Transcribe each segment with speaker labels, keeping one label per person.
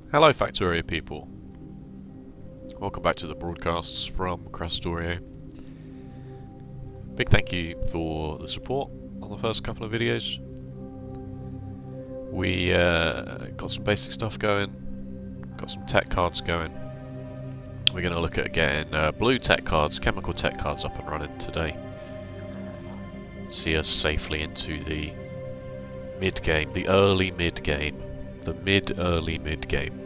Speaker 1: Hello Factorio people, welcome back to the broadcasts from Krastorio. Big thank you for the support on the first couple of videos. We got some basic stuff going, got some tech cards going. We're going to look at getting blue tech cards, chemical tech cards up and running today. See us safely into the mid-game, the early mid-game. The mid-early mid-game.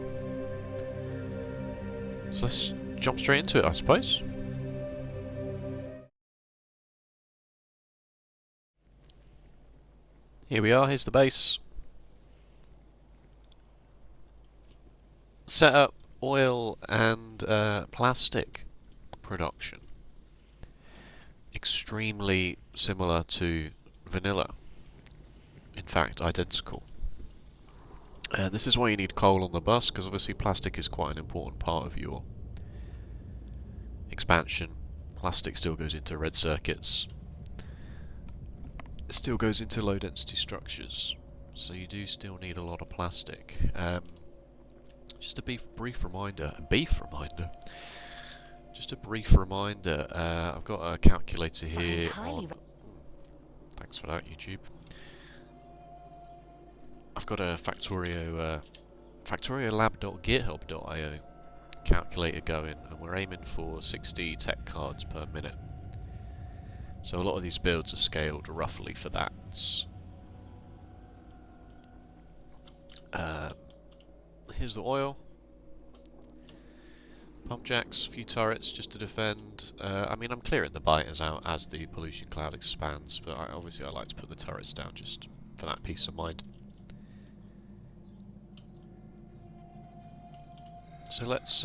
Speaker 1: So let's jump straight into it, I suppose. Here we are, here's the base. Setup, oil and plastic production. Extremely similar to vanilla. In fact, identical. This is why you need coal on the bus, because obviously plastic is quite an important part of your expansion. Plastic still goes into red circuits. It still goes into low density structures. So you do still need a lot of plastic. Just a brief reminder. Just a brief reminder. I've got a calculator here on... Thanks for that, YouTube. I've got a Factorio, factoriolab.github.io calculator going, and we're aiming for 60 tech cards per minute. So a lot of these builds are scaled roughly for that. Here's the oil. Pump jacks, few turrets just to defend. I mean, I'm clearing the biters out as the pollution cloud expands, but obviously I like to put the turrets down just for that peace of mind. So let's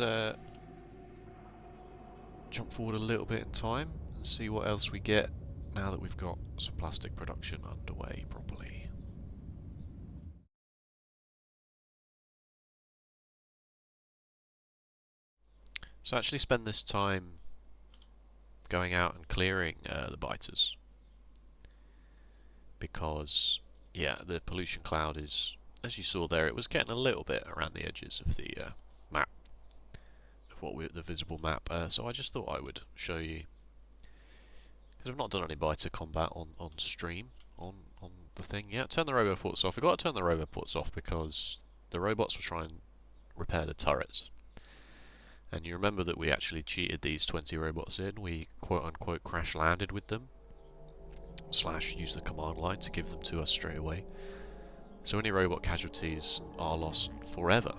Speaker 1: jump forward a little bit in time and see what else we get now that we've got some plastic production underway properly. So actually spend this time going out and clearing the biters, because yeah, the pollution cloud is, as you saw there, it was getting a little bit around the edges of the map, of the visible map. So I just thought I would show you, because I've not done any biter combat on stream on the thing yet. Turn the roboports off. We've got to turn the roboports off because the robots will try and repair the turrets. And you remember that we actually cheated these 20 robots in. We quote-unquote crash-landed with them. / use the command line to give them to us straight away. So any robot casualties are lost forever.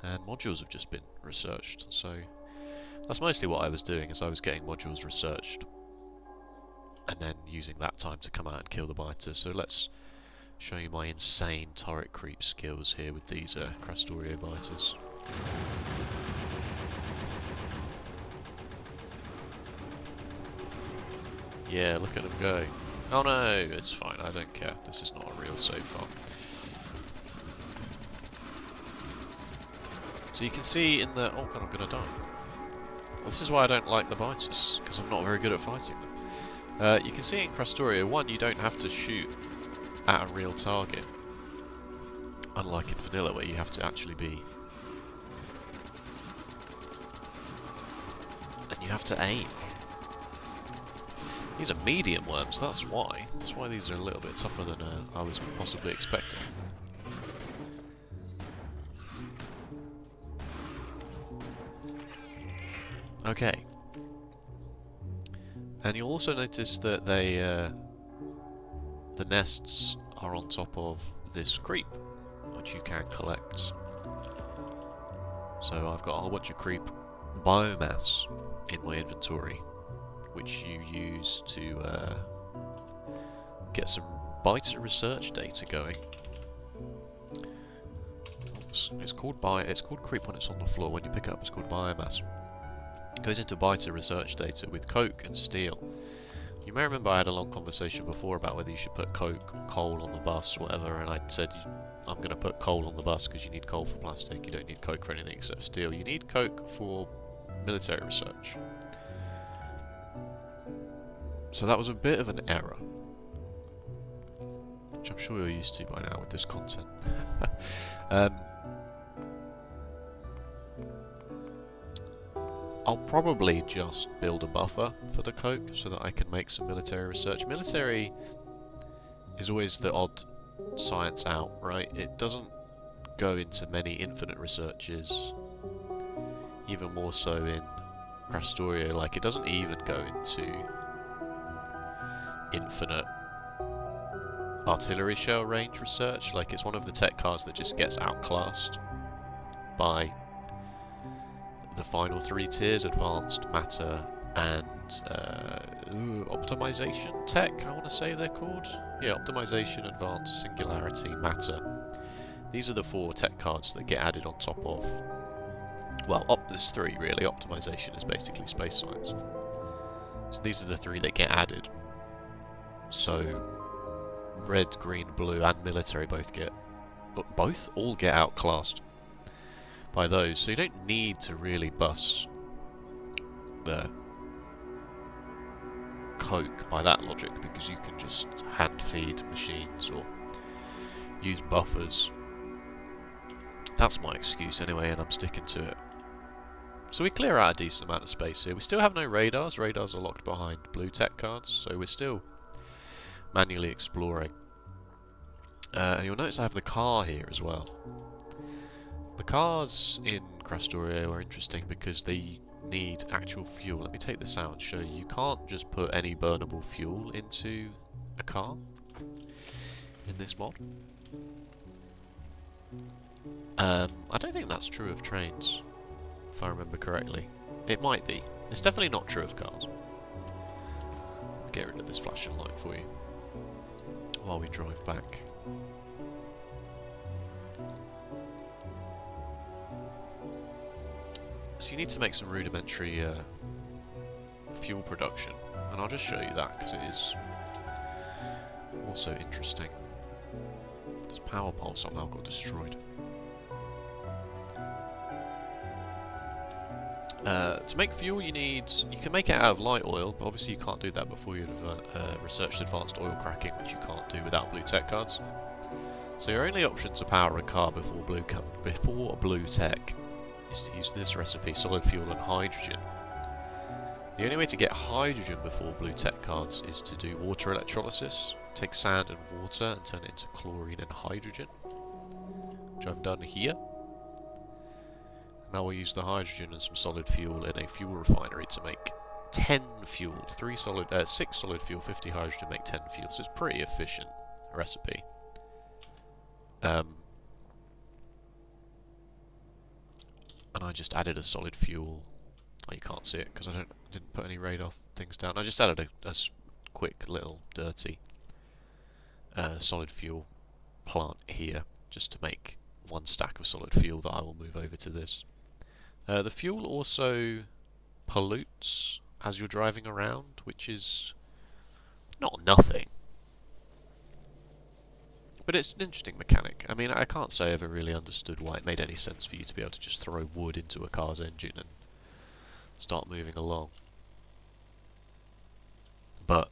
Speaker 1: And modules have just been researched. So that's mostly what I was doing, is I was getting modules researched and then using that time to come out and kill the biters. So let's show you my insane turret creep skills here with these Krastorio biters. Yeah, look at them go. Oh no, it's fine, I don't care. This is not a real save farm. So you can see in the... Oh god, I'm gonna die. Well, this is why I don't like the biters, because I'm not very good at fighting them. You can see in Krastorio, one, you don't have to shoot at a real target. Unlike in vanilla, where you have to actually be... And you have to aim. These are medium worms, that's why. That's why these are a little bit tougher than I was possibly expecting. Okay. And you'll also notice that they, the nests are on top of this creep, which you can collect. So I've got a whole bunch of creep biomass in my inventory, which you use to get some biter research data going. It's called creep when it's on the floor. When you pick it up, it's called biomass. It goes into biter research data with coke and steel. You may remember I had a long conversation before about whether you should put coke or coal on the bus or whatever, and I said I'm going to put coal on the bus because you need coal for plastic, you don't need coke for anything except steel. You need coke for military research. So that was a bit of an error, which I'm sure you're used to by now with this content. I'll probably just build a buffer for the coke so that I can make some military research. Military is always the odd science out, right? It doesn't go into many infinite researches, even more so in Krastorio. Like, it doesn't even go into infinite artillery shell range research. Like, it's one of the tech cards that just gets outclassed by the final three tiers: advanced, matter, and optimization tech, I want to say they're called. Yeah, optimization, advanced, singularity, matter. These are the four tech cards that get added on top of, well, there's three really. Optimization is basically space science. So these are the three that get added. So red, green, blue, and military all get outclassed by those. So you don't need to really bus the coke by that logic, because you can just hand feed machines or use buffers. That's my excuse anyway, and I'm sticking to it. So we clear out a decent amount of space here. We still have no radars. Radars are locked behind blue tech cards, so we're still manually exploring. And you'll notice I have the car here as well. The cars in Krastorio are interesting because they need actual fuel. Let me take this out and show you. You can't just put any burnable fuel into a car in this mod. I don't think that's true of trains, if I remember correctly. It might be. It's definitely not true of cars. Let me get rid of this flashing light for you while we drive back. So you need to make some rudimentary fuel production, and I'll just show you that because it is also interesting. This power pole somehow got destroyed. To make fuel you can make it out of light oil, but obviously you can't do that before you've researched advanced oil cracking, which you can't do without blue tech cards. So your only option to power a car before blue tech is to use this recipe: solid fuel and hydrogen. The only way to get hydrogen before blue tech cards is to do water electrolysis. Take sand and water and turn it into chlorine and hydrogen, which I've done here. Now we'll use the hydrogen and some solid fuel in a fuel refinery to make 10 fuel. 6 solid fuel, 50 hydrogen, make 10 fuel. So it's a pretty efficient recipe. And I just added a solid fuel. Oh, you can't see it because I didn't put any radar things down. I just added a quick little dirty solid fuel plant here, just to make one stack of solid fuel that I will move over to this. The fuel also pollutes as you're driving around, which is not nothing, but it's an interesting mechanic. I mean, I can't say I ever really understood why it made any sense for you to be able to just throw wood into a car's engine and start moving along. But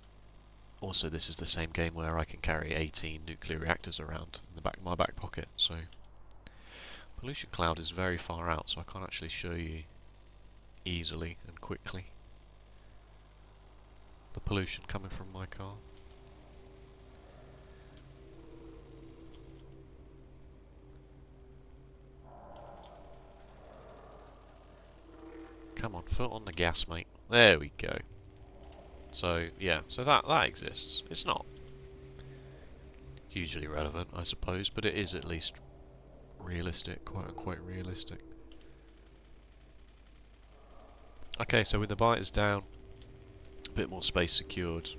Speaker 1: also, this is the same game where I can carry 18 nuclear reactors around in the back of my back pocket, so pollution cloud is very far out, so I can't actually show you easily and quickly the pollution coming from my car. Come on, foot on the gas, mate. There we go. So, yeah, so that exists. It's not hugely relevant, I suppose, but it is at least realistic, quite realistic. Okay, so with the biters down, a bit more space secured,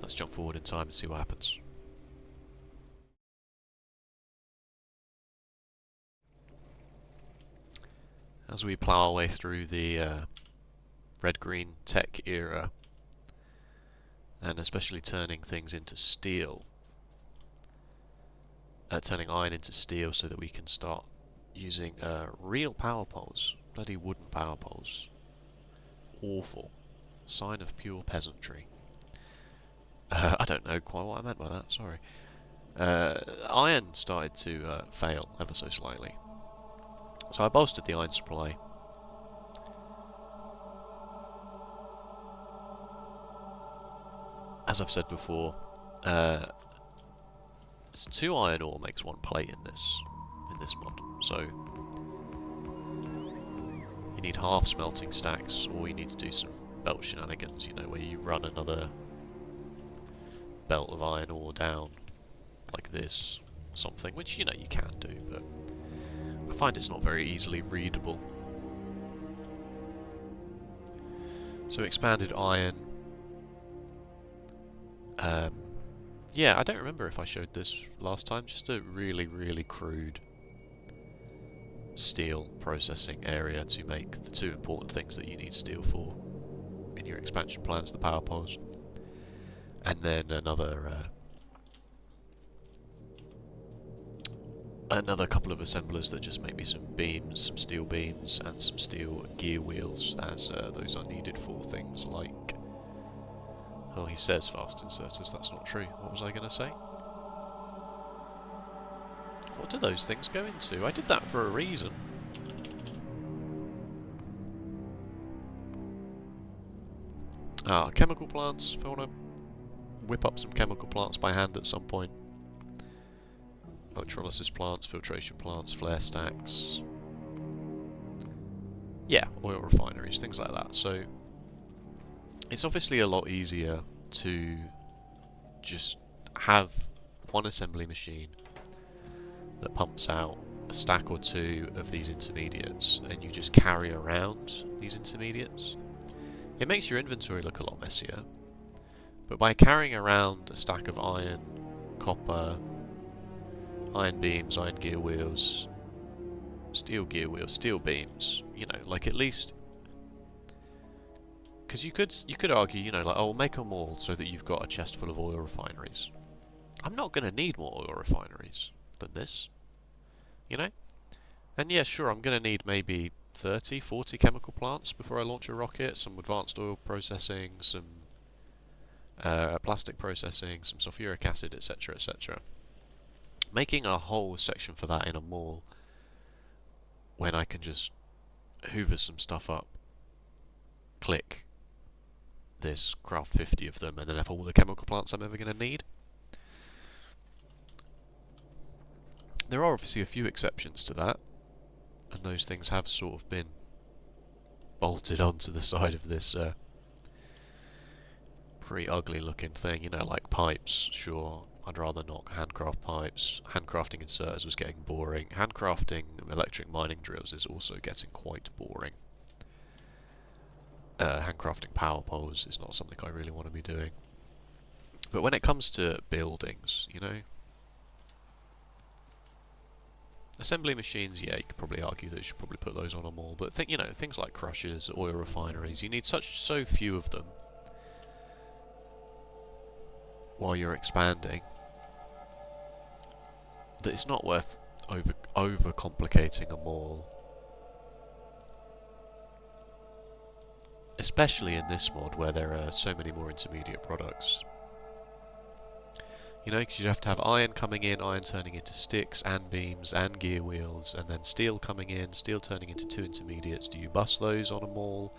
Speaker 1: let's jump forward in time and see what happens. As we plough our way through the red-green tech era, and especially turning things into steel, turning iron into steel so that we can start using real power poles. Bloody wooden power poles. Awful. Sign of pure peasantry. I don't know quite what I meant by that, sorry. Iron started to fail ever so slightly. So I bolstered the iron supply as I've said before, it's 2 iron ore makes 1 plate in this mod. So you need half smelting stacks, or you need to do some belt shenanigans, you know, where you run another belt of iron ore down like this, or something, which, you know, you can do, but I find it's not very easily readable. So expanded iron. Yeah, I don't remember if I showed this last time, just a really, really crude steel processing area to make the 2 important things that you need steel for in your expansion plans, the power poles, and then another couple of assemblers that just make me some beams, some steel beams, and some steel gear wheels, as those are needed for things like... Oh, he says fast inserters, that's not true. What was I going to say? What do those things go into? I did that for a reason. Ah, chemical plants. If I want to whip up some chemical plants by hand at some point. Electrolysis plants, filtration plants, flare stacks. Yeah, oil refineries, things like that. So it's obviously a lot easier to just have one assembly machine that pumps out a stack or 2 of these intermediates, and you just carry around these intermediates. It makes your inventory look a lot messier, but by carrying around a stack of iron, copper, iron beams, iron gear wheels, steel gear wheels, steel beams, you know, like, at least... Because you could argue, you know, like, oh, make them all so that you've got a chest full of oil refineries. I'm not going to need more oil refineries than this, you know? And yeah, sure, I'm going to need maybe 30, 40 chemical plants before I launch a rocket, some advanced oil processing, some plastic processing, some sulfuric acid, etc, etc. Making a whole section for that in a mall, when I can just hoover some stuff up, click this, craft 50 of them, and then have all the chemical plants I'm ever going to need. There are obviously a few exceptions to that, and those things have sort of been bolted onto the side of this pretty ugly looking thing, you know, like pipes. Sure, I'd rather not handcraft pipes. Handcrafting inserters was getting boring. Handcrafting electric mining drills is also getting quite boring. Handcrafting power poles is not something I really want to be doing. But when it comes to buildings, you know, assembly machines, yeah, you could probably argue that you should probably put those on them all. But you know, things like crushers, oil refineries, you need so few of them while you're expanding that it's not worth over complicating them all. Especially in this mod where there are so many more intermediate products. You know, because you'd have to have iron coming in, iron turning into sticks and beams and gear wheels, and then steel coming in, steel turning into 2 intermediates. Do you bus those on a maul?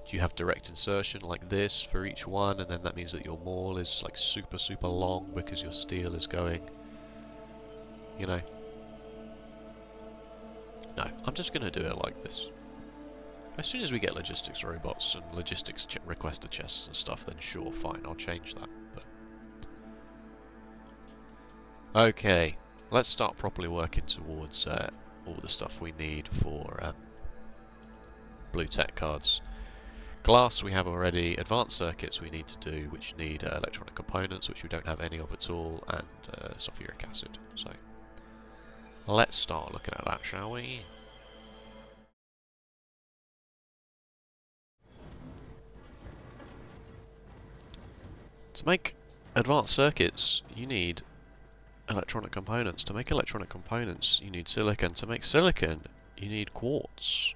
Speaker 1: Do you have direct insertion like this for each one, and then that means that your maul is like super, super long because your steel is going, you know? No, I'm just going to do it like this. As soon as we get logistics robots and logistics requester chests and stuff, then sure, fine, I'll change that. But okay, let's start properly working towards all the stuff we need for blue tech cards. Glass we have already, advanced circuits we need to do, which need electronic components, which we don't have any of at all, and sulfuric acid. So let's start looking at that, shall we? To make advanced circuits, you need electronic components. To make electronic components, you need silicon. To make silicon, you need quartz.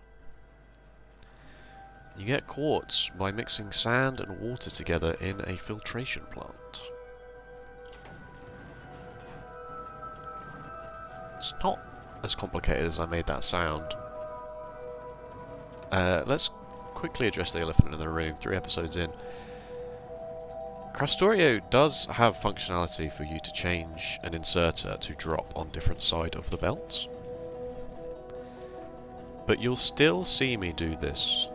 Speaker 1: You get quartz by mixing sand and water together in a filtration plant. It's not as complicated as I made that sound. Let's quickly address the elephant in the room. 3 episodes in. Krastorio does have functionality for you to change an inserter to drop on different side of the belt. But you'll still see me do this.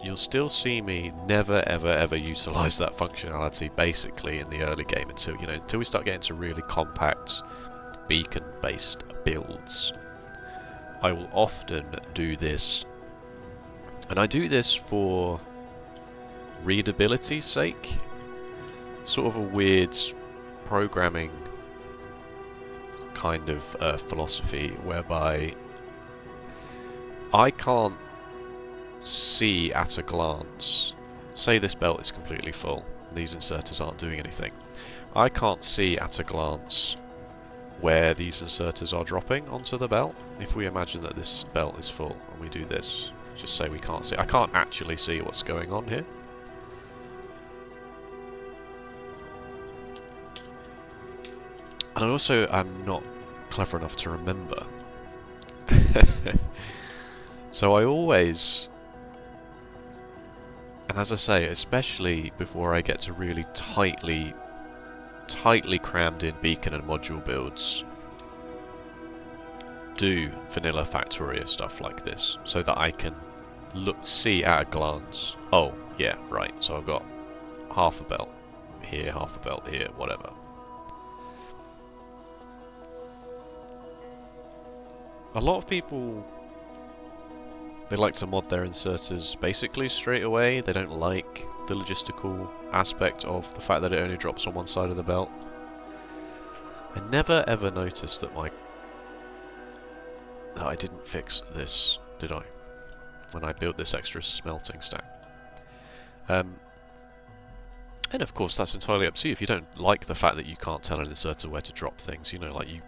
Speaker 1: You'll still see me never ever ever utilise that functionality basically in the early game until, you know, until we start getting to really compact beacon based builds. I will often do this, and I do this for readability's sake. Sort of a weird programming kind of philosophy whereby I can't see at a glance, say this belt is completely full, these inserters aren't doing anything. I can't see at a glance where these inserters are dropping onto the belt. If we imagine that this belt is full and we do this, just say we can't see, I can't actually see what's going on here. And I also am not clever enough to remember. So I always, and as I say, especially before I get to really tightly crammed in beacon and module builds, do vanilla Factorio stuff like this, so that I can see at a glance, oh yeah, right, so I've got half a belt here, half a belt here, whatever. A lot of people, they like to mod their inserters basically straight away. They don't like the logistical aspect of the fact that it only drops on one side of the belt. I never ever noticed that I didn't fix this, did I? When I built this extra smelting stack. And of course that's entirely up to you. If you don't like the fact that you can't tell an inserter where to drop things, you know, like you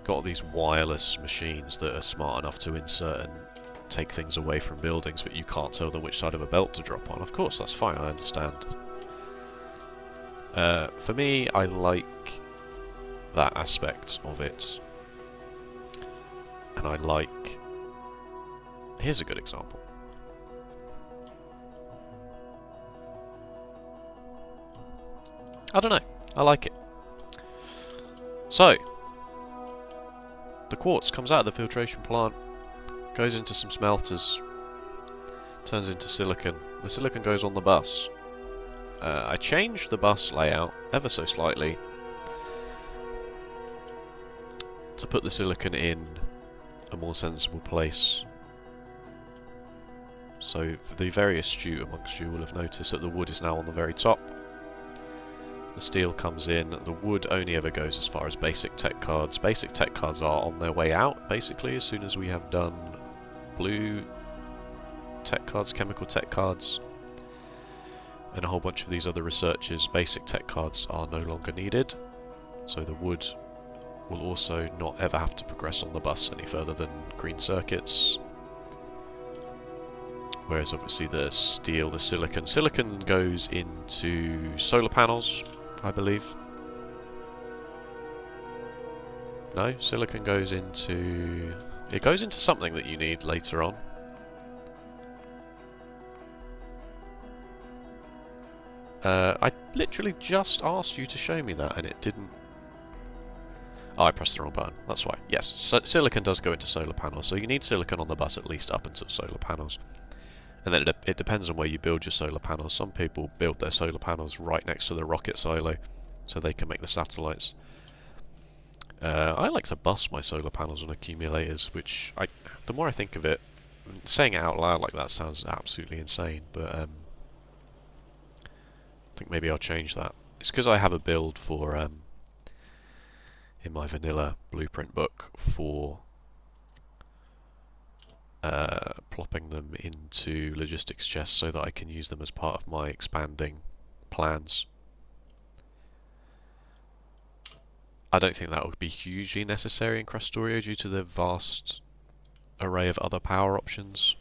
Speaker 1: got these wireless machines that are smart enough to insert and take things away from buildings, but you can't tell them which side of a belt to drop on. Of course, that's fine, I understand. For me, I like that aspect of it. And I like... Here's a good example. I don't know, I like it. So, the quartz comes out of the filtration plant, goes into some smelters, turns into silicon. The silicon goes on the bus. I changed the bus layout ever so slightly to put the silicon in a more sensible place. So for the very astute amongst you will have noticed that the wood is now on the very top. The steel comes in, the wood only ever goes as far as basic tech cards. Basic tech cards are on their way out, basically, as soon as we have done blue tech cards, chemical tech cards, and a whole bunch of these other researches. Basic tech cards are no longer needed, so the wood will also not ever have to progress on the bus any further than green circuits. Whereas obviously the steel, the silicon goes into solar panels, I believe. No, silicon goes into... It goes into something that you need later on. I literally just asked you to show me that and it didn't... Oh, I pressed the wrong button, that's why. Yes, so silicon does go into solar panels, so you need silicon on the bus at least up until solar panels. And then it depends on where you build your solar panels. Some people build their solar panels right next to the rocket silo, so they can make the satellites. I like to bus my solar panels on accumulators, which, the more I think of it, saying it out loud like that sounds absolutely insane, but I think maybe I'll change that. It's because I have a build for, in my vanilla blueprint book, for plopping them into logistics chests so that I can use them as part of my expanding plans. I don't think that would be hugely necessary in Krastorio due to the vast array of other power options.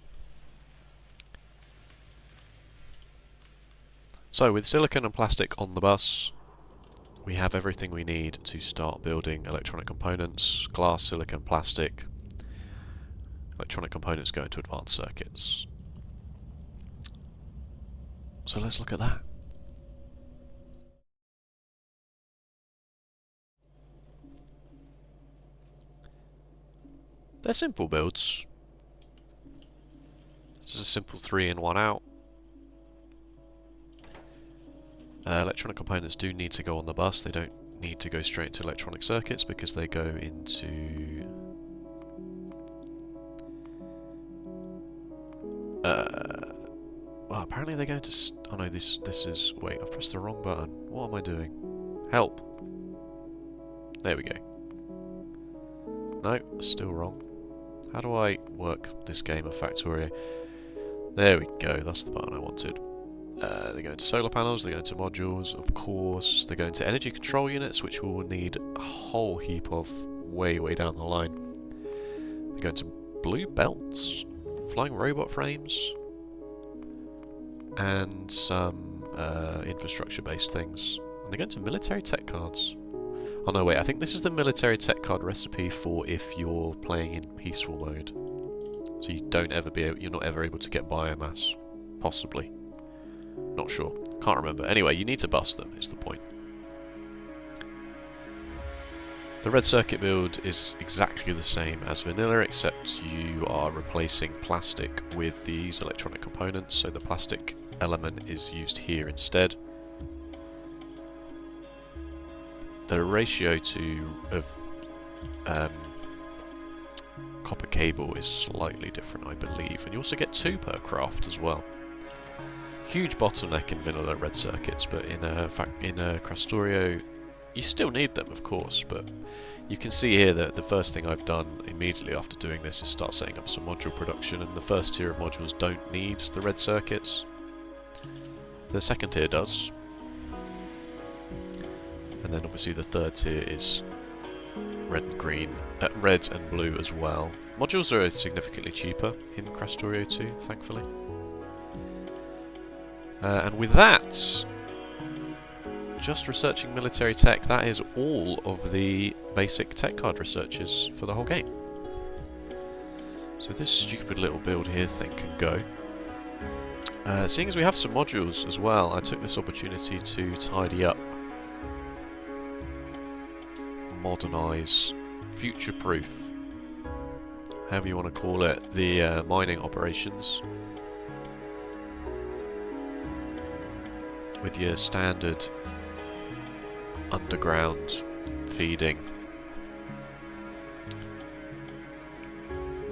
Speaker 1: So with silicon and plastic on the bus, we have everything we need to start building electronic components. Glass, silicon, plastic. Electronic components go into advanced circuits. So let's look at that. they're simple builds. This is a simple 3 in 1 out. Electronic components do need to go on the bus. They don't need to go straight into electronic circuits because they go into well, apparently they're going to oh no, this is, wait, I've pressed the wrong button. What am I doing? Help. There we go. No, still wrong. How do I work this game of Factorio? There we go, that's the button I wanted. They go into solar panels, they go into modules, of course. They go into energy control units, which we will need a whole heap of way down the line. They go into blue belts, flying robot frames, and some infrastructure-based things. And they go into military tech cards. Oh no, wait, I think this is the military tech card recipe for if you're playing in peaceful mode. So you don't ever you're not ever able to get biomass. Possibly. Not sure. Can't remember. Anyway, you need to bust them, is the point. The red circuit build is exactly the same as vanilla, except you are replacing plastic with these electronic components, so the plastic element is used here instead. The ratio of copper cable is slightly different, I believe, and you also get 2 per craft as well. Huge bottleneck in vanilla red circuits, but in Krastorio you still need them, of course, but you can see here that the first thing I've done immediately after doing this is start setting up some module production, and the first tier of modules don't need the red circuits. The second tier does, and then obviously the third tier is red and green, red and blue as well. Modules are significantly cheaper in Krastorio 2, thankfully. And with that, just researching military tech, that is all of the basic tech card researches for the whole game. So this stupid little build here thing can go. Seeing as we have some modules as well, I took this opportunity to tidy up, modernise, future-proof, however you want to call it, the mining operations. With your standard underground feeding.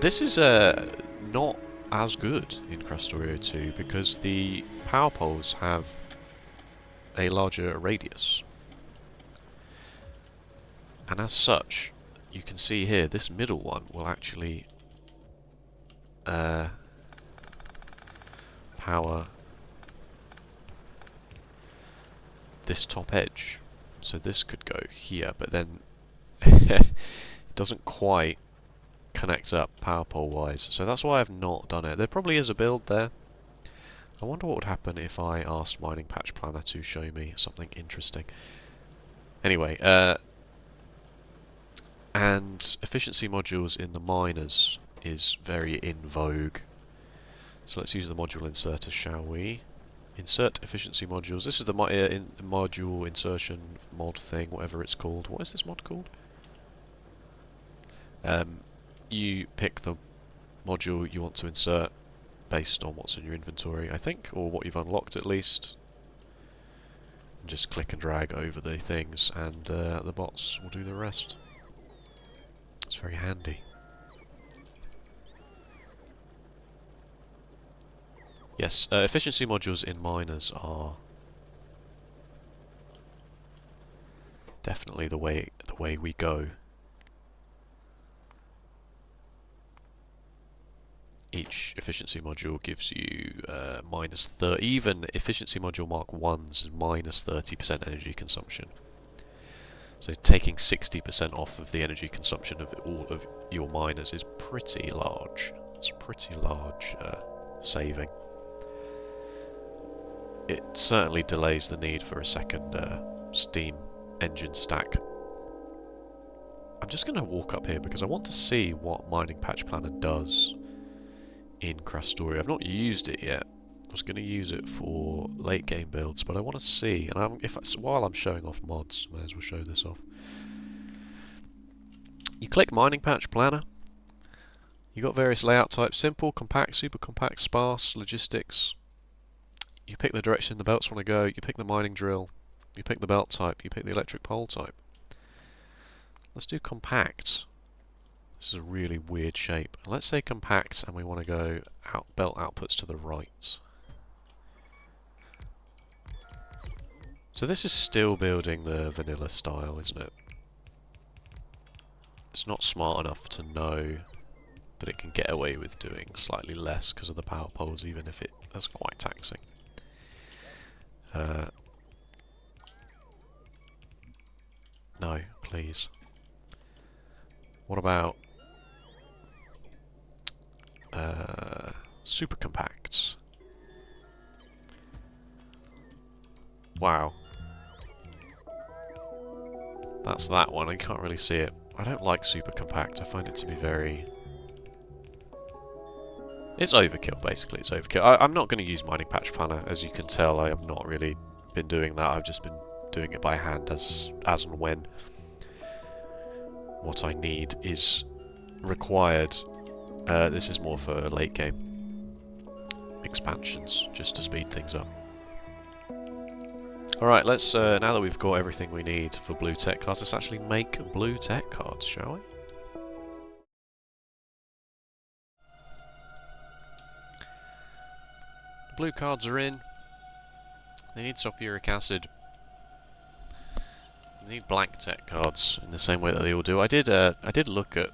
Speaker 1: This is not as good in Krastorio 2 because the power poles have a larger radius. And as such, you can see here, this middle one will actually power this top edge. So this could go here, but then it doesn't quite connect up power pole wise. So that's why I've not done it. There probably is a build there. I wonder what would happen if I asked Mining Patch Planner to show me something interesting. Anyway, and efficiency modules in the miners is very in vogue. So let's use the module inserter, shall we? Insert efficiency modules. This is the module insertion mod thing, whatever it's called. What is this mod called? You pick the module you want to insert based on what's in your inventory, I think, or what you've unlocked at least. And just click and drag over the things, and the bots will do the rest. It's very handy. Yes, efficiency modules in miners are definitely the way we go. Each efficiency module gives you minus 30. Even efficiency module Mark 1's is minus 30% energy consumption. So taking 60% off of the energy consumption of all of your miners is pretty large. It's a pretty large saving. It certainly delays the need for a second steam engine stack. I'm just going to walk up here because I want to see what Mining Patch Planner does in Krastorio. I've not used it yet. I was going to use it for late game builds, but I want to see. And while I'm showing off mods, I may as well show this off. You click Mining Patch Planner, You got various layout types: simple, compact, super compact, sparse, logistics. You pick the direction the belts want to go, you pick the mining drill, you pick the belt type, you pick the electric pole type. Let's do compact. This is a really weird shape. Let's say compact and we want to go belt outputs to the right. So this is still building the vanilla style, isn't it? It's not smart enough to know that it can get away with doing slightly less because of the power poles, even if that's quite taxing. No, please. What about super compact? Wow. That's that one. I can't really see it. I don't like super compact. I find it to be very... It's overkill, basically. It's overkill. I'm not going to use Mining Patch Planner. As you can tell, I have not really been doing that. I've just been doing it by hand as and when what I need is required. This is more for late game expansions, just to speed things up. Alright, let's, now that we've got everything we need for blue tech cards, let's actually make blue tech cards, shall we? The blue cards are in. They need sulfuric acid. They need blank tech cards in the same way that they all do. I did look at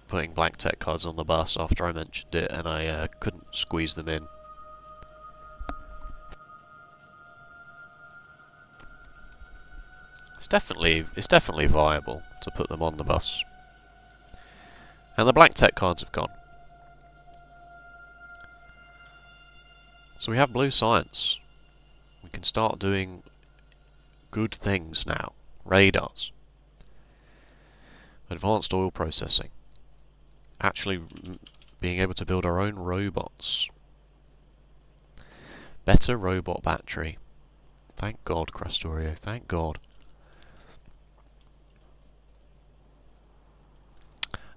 Speaker 1: putting blank tech cards on the bus after I mentioned it, and I couldn't squeeze them in. It's definitely viable to put them on the bus. And the blank tech cards have gone. So we have blue science. We can start doing good things now. Radars. Advanced oil processing. Actually being able to build our own robots. Better robot battery. Thank God, Krastorio. Thank God.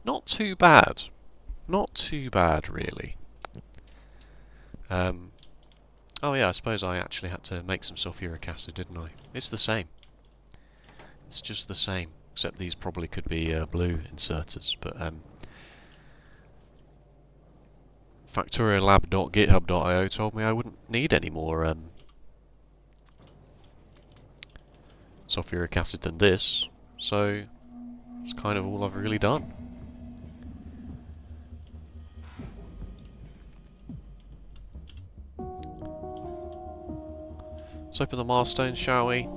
Speaker 1: Not too bad. Not too bad, really. Oh yeah, I suppose I actually had to make some sulfuric acid, didn't I? It's the same. It's just the same. Except these probably could be blue inserters, but factoriolab.github.io told me I wouldn't need any more sulfuric acid than this, so it's kind of all I've really done. Let's open the milestones, shall we?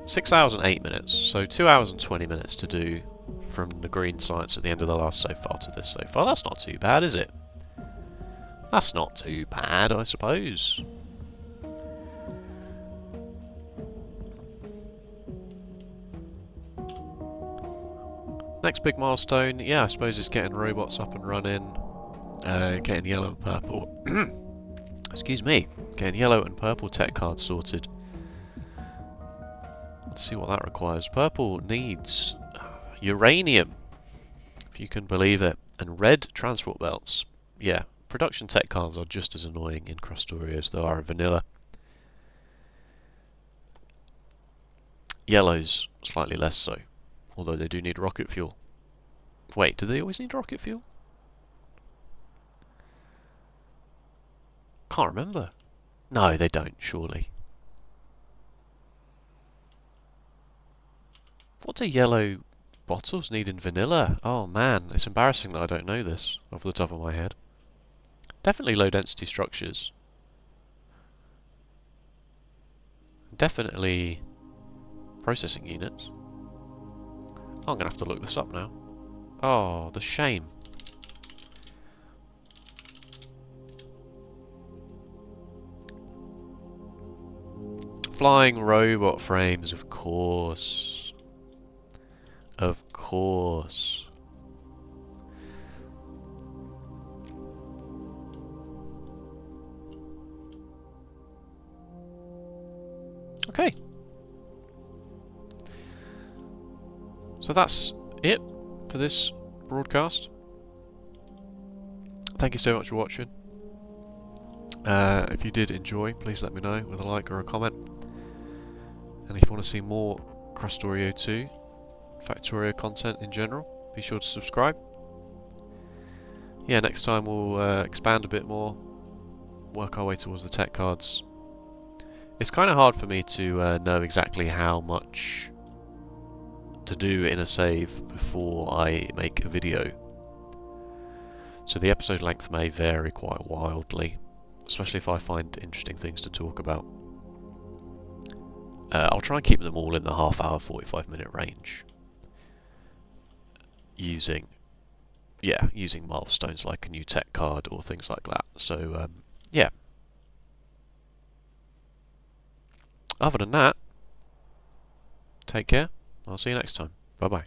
Speaker 1: 6 hours and 8 minutes, so 2 hours and 20 minutes to do from the green science at the end of the last so far to this so far. That's not too bad, is it? That's not too bad, I suppose. Next big milestone, yeah, I suppose is getting robots up and running, getting yellow and purple. Excuse me, getting yellow and purple tech cards sorted. Let's see what that requires. Purple needs uranium, if you can believe it, and red transport belts. Yeah, production tech cards are just as annoying in Krastorio as they are in vanilla. Yellows, slightly less so, although they do need rocket fuel. Wait, do they always need rocket fuel? Can't remember. No, they don't, surely. What do yellow bottles need in vanilla? Oh man, it's embarrassing that I don't know this off the top of my head. Definitely low density structures. Definitely processing units. I'm gonna have to look this up now. Oh, the shame. Flying robot frames, of course. Of course. Okay. So that's it for this broadcast. Thank you so much for watching. If you did enjoy, please let me know with a like or a comment. And if you want to see more Krastorio 2, Factorio content in general, be sure to subscribe. Yeah, next time we'll expand a bit more, work our way towards the tech cards. It's kind of hard for me to know exactly how much to do in a save before I make a video. So the episode length may vary quite wildly, especially if I find interesting things to talk about. I'll try and keep them all in the half hour, 45-minute range. Using milestones like a new tech card or things like that. So, yeah. Other than that, take care. I'll see you next time. Bye bye.